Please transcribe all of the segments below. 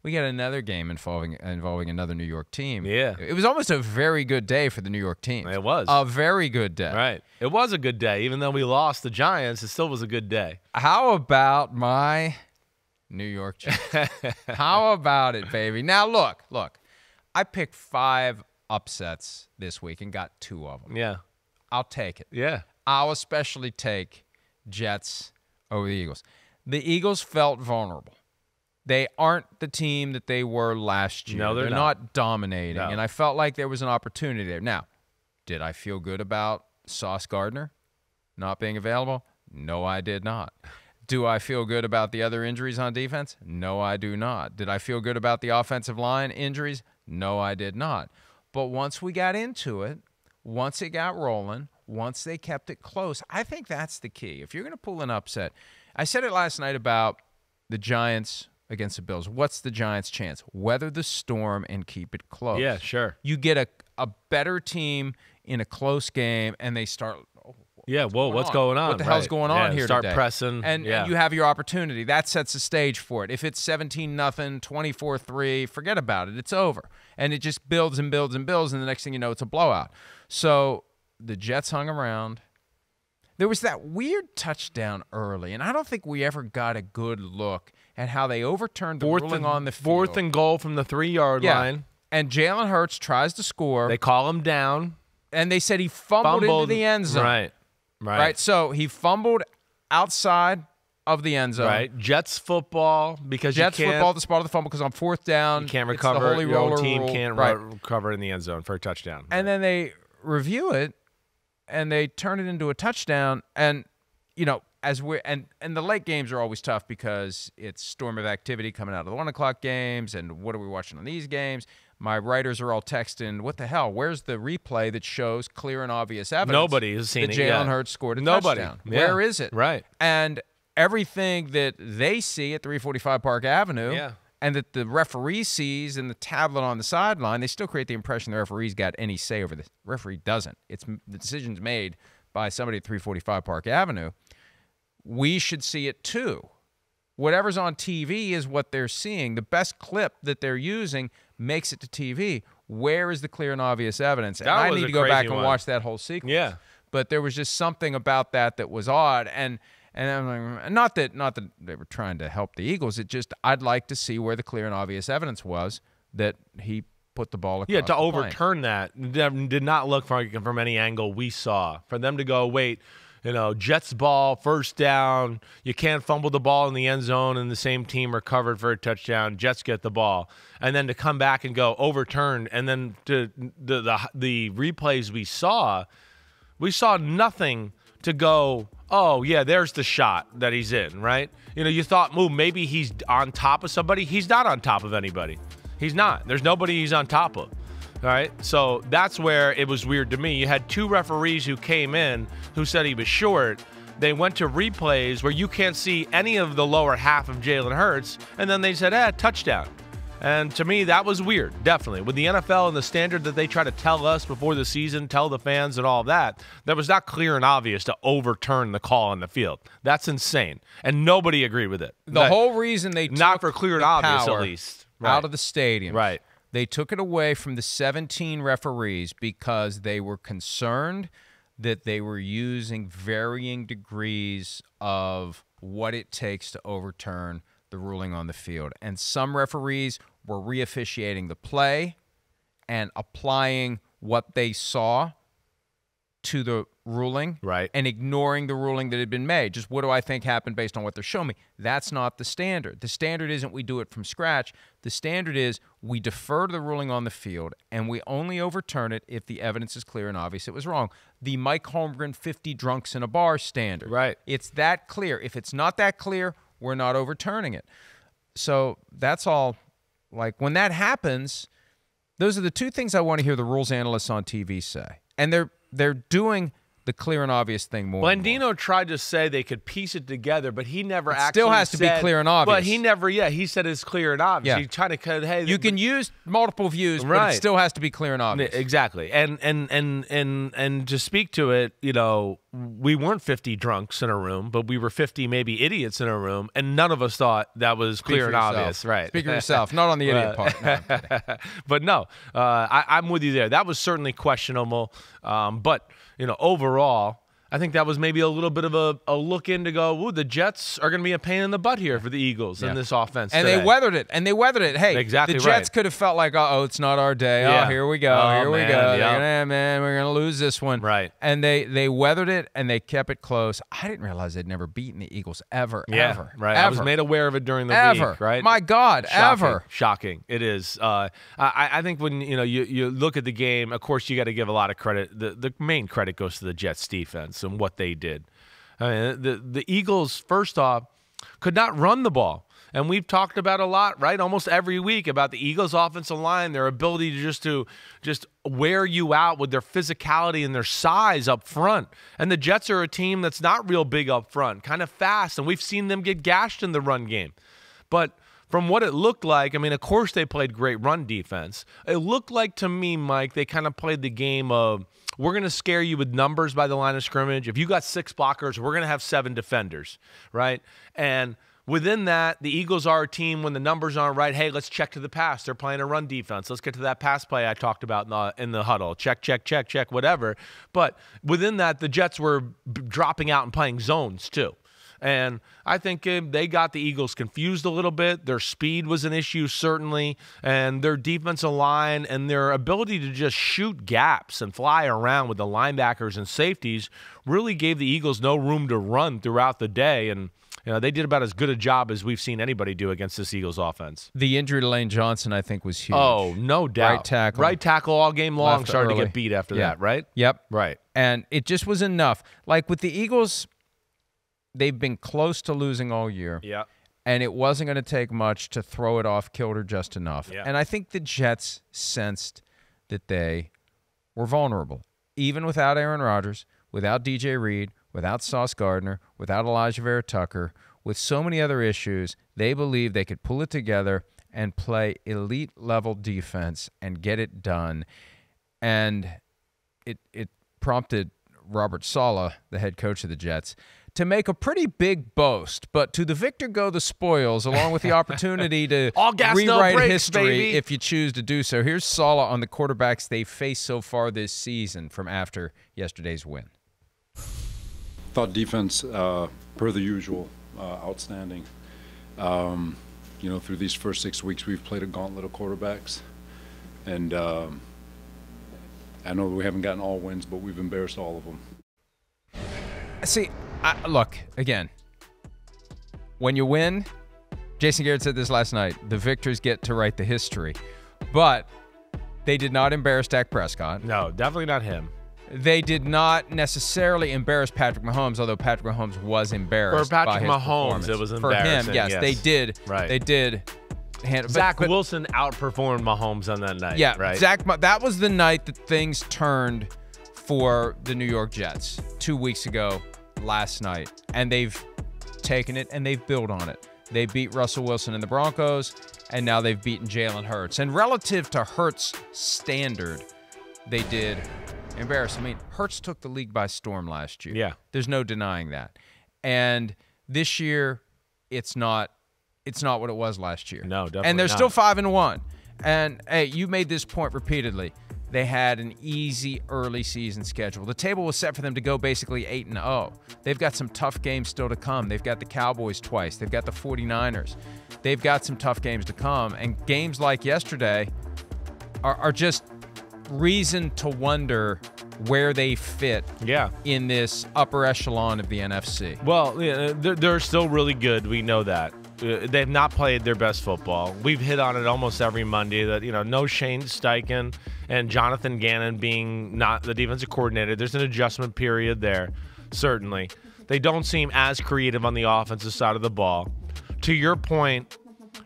we got another game involving another New York team. Yeah. It was almost a very good day for the New York team. It was. A very good day. Right. It was a good day. Even though we lost the Giants, it still was a good day. How about my New York Giants? How about it, baby? Now, look. I picked 5 upsets this week and got 2 of them. Yeah. I'll take it. Yeah. I'll especially take Jets over the Eagles. The Eagles felt vulnerable. They aren't the team that they were last year. No, they're not dominating. No. And I felt like there was an opportunity there. Now, did I feel good about Sauce Gardner not being available? No, I did not. Do I feel good about the other injuries on defense? No, I do not. Did I feel good about the offensive line injuries? No, I did not. But once we got into it, once it got rolling, once they kept it close, I think that's the key. If you're going to pull an upset, I said it last night about the Giants against the Bills. What's the Giants' chance? Weather the storm and keep it close. Yeah, sure. You get a better team in a close game, and they start what's going on? What the hell's going on here start today? pressing. And you have your opportunity. That sets the stage for it. If it's 17-0, 24-3, forget about it. It's over. And it just builds and builds and builds, and the next thing you know, it's a blowout. So the Jets hung around. There was that weird touchdown early, and I don't think we ever got a good look at how they overturned the ruling on the field. 4th and goal from the 3-yard line. And Jalen Hurts tries to score. They call him down. And they said he fumbled into the end zone. Right. So he fumbled outside of the end zone. Right. Jets football because Jets you can't. football, the spot of the fumble, because on 4th down, you can't it's the recover. holy Your own roller team rule. can't recover in the end zone for a touchdown. And then they review it, and they turn it into a touchdown. And and the late games are always tough because it's storm of activity coming out of the 1:00 games, and what are we watching on these games? My writers are all texting, what the hell? Where's the replay that shows clear and obvious evidence? Nobody has seen that it Jalen yet. Hurts scored a touchdown. Yeah. Where is it? Right. And everything that they see at 345 Park Avenue and that the referee sees in the tablet on the sideline, they still create the impression the referee's got any say over this. The referee doesn't. The decision's made by somebody at 345 Park Avenue. We should see it too. Whatever's on TV is what they're seeing. The best clip that they're using makes it to TV. Where is the clear and obvious evidence? And I need to go back and watch that whole sequence. Yeah. But there was just something about that was odd. And I'm like, not that they were trying to help the Eagles. It just, I'd like to see where the clear and obvious evidence was that he put the ball across to overturn that did not look from any angle we saw. For them to go, wait, Jets ball, 1st down, you can't fumble the ball in the end zone and the same team recovered for a touchdown, Jets get the ball. And then to come back and go overturned, and then to the replays we saw nothing to go, oh, yeah, there's the shot that he's in, right? You thought, maybe he's on top of somebody. He's not on top of anybody. He's not. There's nobody he's on top of. All right, so that's where it was weird to me. You had 2 referees who came in who said he was short. They went to replays where you can't see any of the lower half of Jalen Hurts, and then they said, touchdown. And to me, that was weird, definitely. With the NFL and the standard that they try to tell us before the season, tell the fans and all of that was not clear and obvious to overturn the call on the field. That's insane, and nobody agreed with it. The whole reason they took not for clear and obvious, at least. Out of the stadium. Right. They took it away from the 17 referees because they were concerned that they were using varying degrees of what it takes to overturn the ruling on the field. And some referees were re-officiating the play and applying what they saw to the ruling, right, and ignoring the ruling that had been made. Just what do I think happened based on what they're showing me? That's not the standard. The standard isn't we do it from scratch. The standard is we defer to the ruling on the field, and we only overturn it if the evidence is clear and obvious it was wrong. The Mike Holmgren 50 drunks in a bar standard. Right. It's that clear. If it's not that clear, we're not overturning it. So that's all. Like, when that happens, those are the 2 things I want to hear the rules analysts on TV say. And they're doing the clear and obvious thing more. Blandino tried to say they could piece it together, but he never actually still has to be clear and obvious. But he never, he said it's clear and obvious. Yeah. He's trying to cut, hey. You can use multiple views, but it still has to be clear and obvious. Exactly. And to speak to it, we weren't 50 drunks in a room, but we were 50 maybe idiots in a room, and none of us thought that was clear and obvious. Right. Speak for yourself, not on the idiot part. No, I'm kidding. But no, I'm with you there. That was certainly questionable. But, overall, I think that was maybe a little bit of a look in to go, ooh, the Jets are going to be a pain in the butt here for the Eagles in this offense And today. they weathered it. Hey, exactly the Jets could have felt like, it's not our day. Yeah. Oh, here we go. Oh, Here we man, go. yep. We're going to lose this one. Right. And they weathered it, and they kept it close. I didn't realize they'd never beaten the Eagles ever. Right. Ever. I was made aware of it during the week, right? My God, ever. Shocking. It is. I think when you look at the game, of course, you got to give a lot of credit. The main credit goes to the Jets defense and what they did. I mean, the Eagles, first off, could not run the ball. And we've talked about a lot, right, almost every week about the Eagles' offensive line, their ability to just wear you out with their physicality and their size up front. And the Jets are a team that's not real big up front, kind of fast, and we've seen them get gashed in the run game. But from what it looked like, I mean, of course they played great run defense. It looked like to me, Mike, they kind of played the game of, we're going to scare you with numbers by the line of scrimmage. If you got 6 blockers, we're going to have 7 defenders, right? And within that, the Eagles are a team when the numbers aren't right. Hey, let's check to the pass. They're playing a run defense. Let's get to that pass play I talked about in the huddle. Check, whatever. But within that, the Jets were dropping out and playing zones too. And I think they got the Eagles confused a little bit. Their speed was an issue, certainly, and their defensive line and their ability to just shoot gaps and fly around with the linebackers and safeties really gave the Eagles no room to run throughout the day. And they did about as good a job as we've seen anybody do against this Eagles offense. The injury to Lane Johnson, I think, was huge. Oh, no doubt. Right tackle all game long, left started early. to get beat after that, right? Yep. Right. And it just was enough. Like with the Eagles, they've been close to losing all year. Yeah. And it wasn't going to take much to throw it off kilter just enough. Yeah. And I think the Jets sensed that they were vulnerable. Even without Aaron Rodgers, without DJ Reed, without Sauce Gardner, without Elijah Vera-Tucker, with so many other issues, they believed they could pull it together and play elite-level defense and get it done. And it prompted Robert Saleh, the head coach of the Jets, to make a pretty big boast, but to the victor go the spoils, along with the opportunity to all gas, rewrite no brakes, history baby. if you choose to do so. Here's Saleh on the quarterbacks they faced so far this season from after yesterday's win. Thought defense, per the usual, outstanding. Through these first 6 weeks, we've played a gauntlet of quarterbacks, and I know we haven't gotten all wins, but we've embarrassed all of them. See, look, again, when you win, Jason Garrett said this last night, the victors get to write the history. But they did not embarrass Dak Prescott. No, definitely not him. They did not necessarily embarrass Patrick Mahomes, although Patrick Mahomes was embarrassed For Patrick by his Mahomes, performance. it was For him, embarrassing, yes, yes. they did. Right. They did. Zach Wilson outperformed Mahomes on that night. Yeah, right. that was the night that things turned for the New York Jets 2 weeks ago, last night. And they've taken it and they've built on it. They beat Russell Wilson and the Broncos, and now they've beaten Jalen Hurts. And relative to Hurts' standard, they did embarrass. I mean, Hurts took the league by storm last year. Yeah. There's no denying that. And this year, it's not what it was last year. No, definitely And they're not. still 5-1. And hey, you made this point repeatedly. They had an easy early season schedule. The table was set for them to go basically 8-0. They've got some tough games still to come. They've got the Cowboys twice. They've got the 49ers. They've got some tough games to come. And games like yesterday are just reason to wonder where they fit in this upper echelon of the NFC. Well, yeah, they're still really good. We know that. They've not played their best football. We've hit on it almost every Monday that, no Shane Steichen and Jonathan Gannon being not the defensive coordinator. There's an adjustment period there, certainly. They don't seem as creative on the offensive side of the ball. To your point,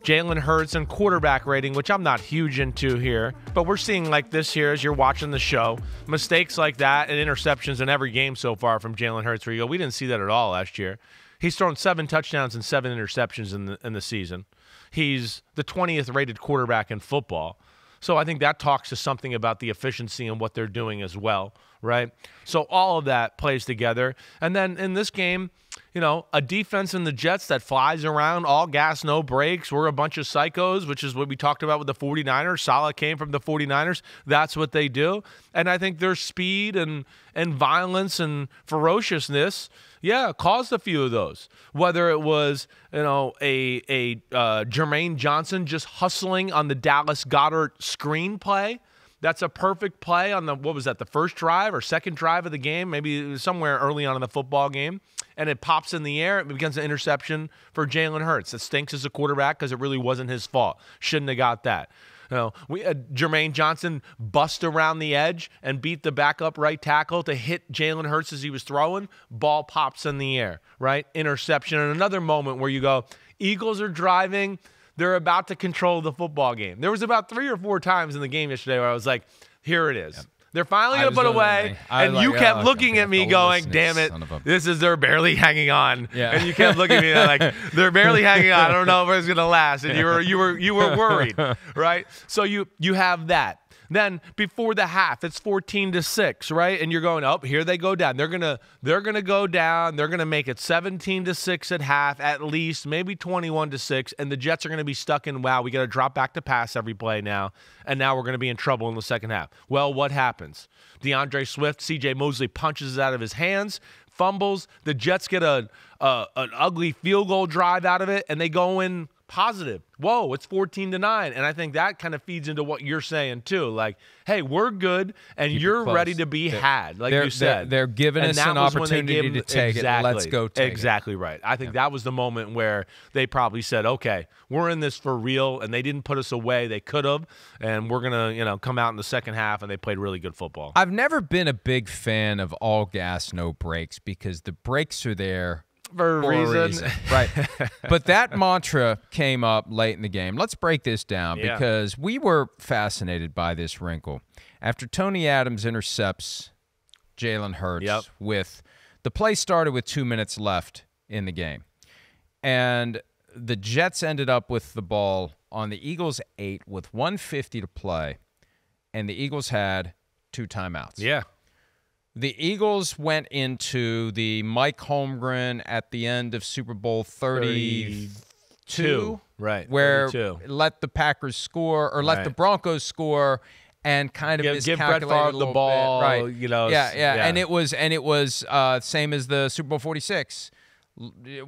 Jalen Hurts and quarterback rating, which I'm not huge into here, but we're seeing like this here as you're watching the show, mistakes like that and interceptions in every game so far from Jalen Hurts where you go, we didn't see that at all last year. He's thrown 7 touchdowns and 7 interceptions in the season. He's the 20th rated quarterback in football. So I think that talks to something about the efficiency and what they're doing as well, right? So all of that plays together. And then in this game, you know, a defense in the Jets that flies around, all gas, no brakes. We're a bunch of psychos, which is what we talked about with the 49ers. Saleh came from the 49ers. That's what they do. And I think their speed and violence and ferociousness, caused a few of those. Whether it was, you know, a Jermaine Johnson just hustling on the Dallas Goedert screen play. That's a perfect play on the first drive or second drive of the game, maybe somewhere early on in the football game, and it pops in the air. It becomes an interception for Jalen Hurts. It stinks as a quarterback because it really wasn't his fault. Shouldn't have got that. You know, we had Jermaine Johnson bust around the edge and beat the backup right tackle to hit Jalen Hurts as he was throwing. Ball pops in the air, right? Interception. And another moment where you go, Eagles are driving. They're about to control the football game. There was about 3 or 4 times in the game yesterday where I was like, here it is. Yep. They're finally going to put away. And you kept looking at me going, damn it, they're barely hanging on. Yeah. And you kept looking at me like, they're barely hanging on. I don't know if it's going to last. And you were worried, right? So you have that. Then before the half, it's 14-6, right? And you're going, here they go down. They're gonna go down. They're gonna make it 17-6 at half, at least, maybe 21-6. And the Jets are gonna be stuck in, wow, we got to drop back to pass every play now. And now we're gonna be in trouble in the second half. Well, what happens? DeAndre Swift, C.J. Mosley punches it out of his hands, fumbles. The Jets get an ugly field goal drive out of it, and they go in positive. Whoa, it's 14-9. And I think that kind of feeds into what you're saying too. Like, hey, we're good and you're ready to be had, like you said. They're giving us an opportunity to take it. Let's go take it. Exactly right. I think that was the moment where they probably said, okay, we're in this for real, and they didn't put us away. They could have, and we're going to, come out in the second half, and they played really good football. I've never been a big fan of all gas, no brakes, because the brakes are there for a reason. Right. But that mantra came up late in the game. Let's break this down because we were fascinated by this wrinkle. After Tony Adams intercepts Jalen Hurts with the play started with 2 minutes left in the game. And the Jets ended up with the ball on the Eagles' 8 with 1:50 to play. And the Eagles had 2 timeouts. Yeah. The Eagles went into the Mike Holmgren at the end of Super Bowl 32, right? Where 32. Let the Packers score or let the Broncos score and kind of give Brett Favre the ball, bit. Right? Yeah. And it was same as the Super Bowl 46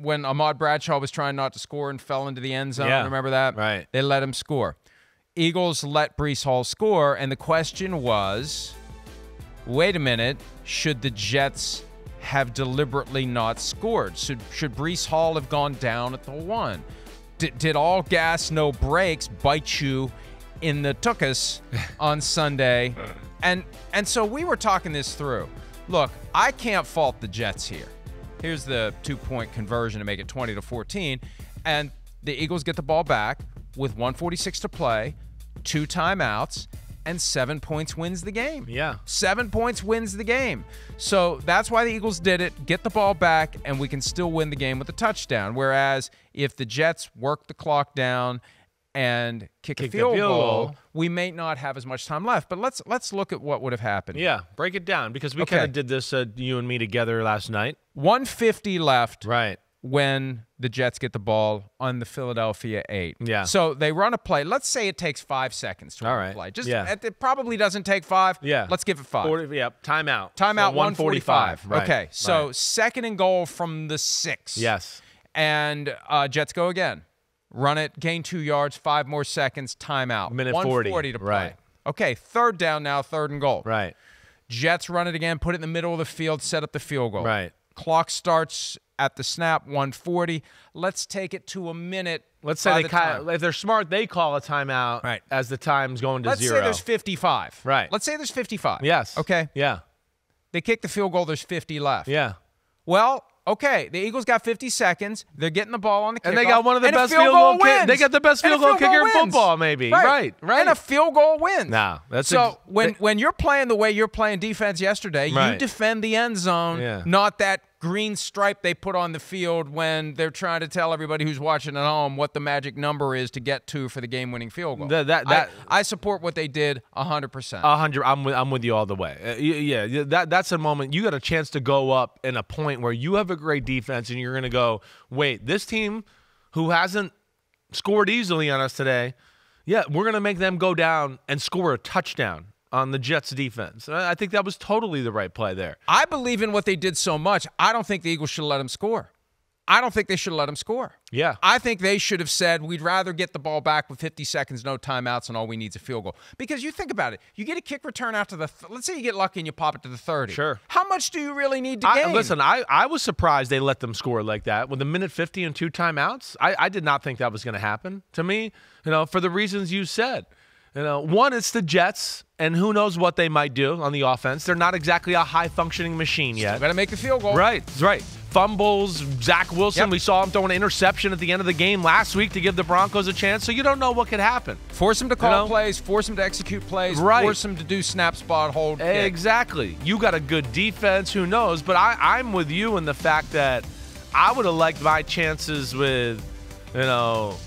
when Ahmad Bradshaw was trying not to score and fell into the end zone. Yeah. Remember that? Right. They let him score. Eagles let Breece Hall score, and the question was, wait a minute, should the Jets have deliberately not scored? Should Breece Hall have gone down at the 1? Did all gas, no brakes bite you in the tuchus on Sunday? And so we were talking this through. Look, I can't fault the Jets here. Here's the 2-point conversion to make it 20-14. And the Eagles get the ball back with 1:46 to play, 2 timeouts, and 7 points wins the game. Yeah. 7 points wins the game. So that's why the Eagles did it. Get the ball back, and we can still win the game with a touchdown. Whereas if the Jets work the clock down and kick a field goal, we may not have as much time left. But let's look at what would have happened. Yeah, break it down because we kind of did this, you and me together last night. 1:50 left. Right. When the Jets get the ball on the Philadelphia 8. Yeah. So they run a play. Let's say it takes 5 seconds to run a play. It probably doesn't take 5. Yeah. Let's give it 5. Timeout. Timeout, so 1:45. Right. Okay, so second and goal from the 6. Yes. And Jets go again. Run it, gain 2 yards, 5 more seconds, timeout. Minute 1:40 to play. Right. Okay, third down now, third and goal. Right. Jets run it again, put it in the middle of the field, set up the field goal. Right. Clock starts at the snap, 1:40. Let's take it to a minute. Let's say if they're smart, they call a timeout as the time's going to 0. Let's say there's 55. Right. Let's say there's 55. Yes. Okay. Yeah. They kick the field goal. There's 50 left. Yeah. Well, okay. The Eagles got 50 seconds. They're getting the ball on the kickoff. And they got one of the best field goal kickers. They got the best field goal kicker in football, maybe. Right. And a field goal wins. No. When you're playing the way you're playing defense yesterday, you defend the end zone, not that green stripe they put on the field when they're trying to tell everybody who's watching at home what the magic number is to get to for the game-winning field goal. I support what they did 100%. 100. I'm with you all the way. That's a moment. You got a chance to go up in a point where you have a great defense, and you're going to go, wait, this team who hasn't scored easily on us today, we're going to make them go down and score a touchdown on the Jets defense. I think that was totally the right play there. I believe in what they did so much. I don't think the Eagles should have let them score. I don't think they should have let them score. Yeah. I think they should have said, we'd rather get the ball back with 50 seconds, no timeouts, and all we need is a field goal. Because you think about it. You get a kick return after let's say you get lucky and you pop it to the 30. Sure. How much do you really need to gain? Listen, I was surprised they let them score like that with a minute 50 and 2 timeouts. I did not think that was going to happen to me, for the reasons you said. One, it's the Jets, and who knows what they might do on the offense. They're not exactly a high-functioning machine yet. Got to make the field goal. Right. Fumbles, Zach Wilson, we saw him throw an interception at the end of the game last week to give the Broncos a chance, so you don't know what could happen. Force him to call plays, force him to execute plays, force him to do snap, spot, hold, kick. Exactly. You got a good defense, who knows, but I'm with you in the fact that I would have liked my chances with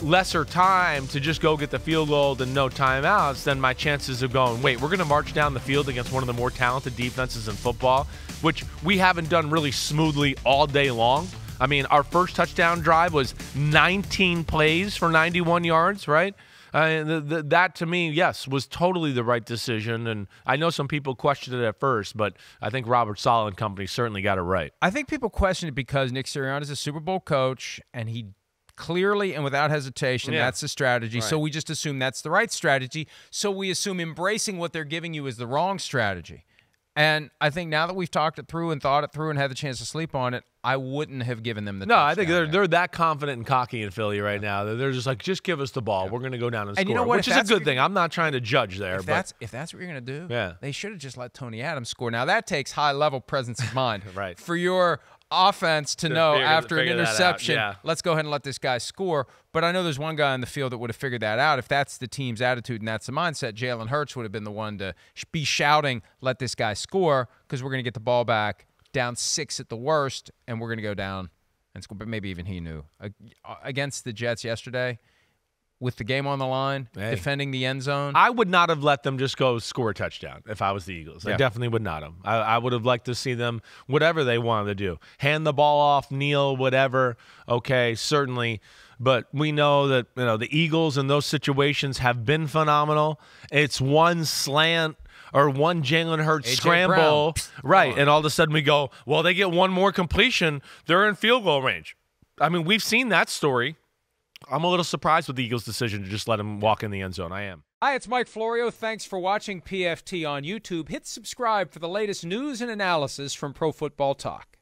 lesser time to just go get the field goal and no timeouts than my chances of going, wait, we're going to march down the field against one of the more talented defenses in football, which we haven't done really smoothly all day long. I mean, our first touchdown drive was 19 plays for 91 yards, right? That, to me, yes, was totally the right decision. And I know some people questioned it at first, but I think Robert Saleh and company certainly got it right. I think people question it because Nick Sirianni is a Super Bowl coach, and he clearly and without hesitation, that's the strategy. Right. So we just assume that's the right strategy. So we assume embracing what they're giving you is the wrong strategy. And I think now that we've talked it through and thought it through and had the chance to sleep on it, I wouldn't have given them the touchdown. I think they're that confident and cocky in Philly right now. They're just like, just give us the ball. We're going to go down and score. You know what? Which is a good thing. I'm not trying to judge there. If that's what you're going to do, they should have just let Tony Adams score. Now, that takes high-level presence of mind for your offense to know after an interception, let's go ahead and let this guy score. But I know there's one guy on the field that would have figured that out. If that's the team's attitude and that's the mindset, Jalen Hurts would have been the one to be shouting, let this guy score, because we're going to get the ball back down 6 at the worst, and we're going to go down and score. But maybe even he knew. Against the Jets yesterday, with the game on the line, defending the end zone. I would not have let them just go score a touchdown if I was the Eagles. I definitely would not have. I would have liked to see them, whatever they wanted to do, hand the ball off, kneel, whatever. Okay, certainly. But we know that the Eagles in those situations have been phenomenal. It's one slant or one Jalen Hurts scramble, right? And all of a sudden we go, well, they get one more completion, they're in field goal range. I mean, we've seen that story. I'm a little surprised with the Eagles' decision to just let him walk in the end zone. I am. Hi, it's Mike Florio. Thanks for watching PFT on YouTube. Hit subscribe for the latest news and analysis from Pro Football Talk.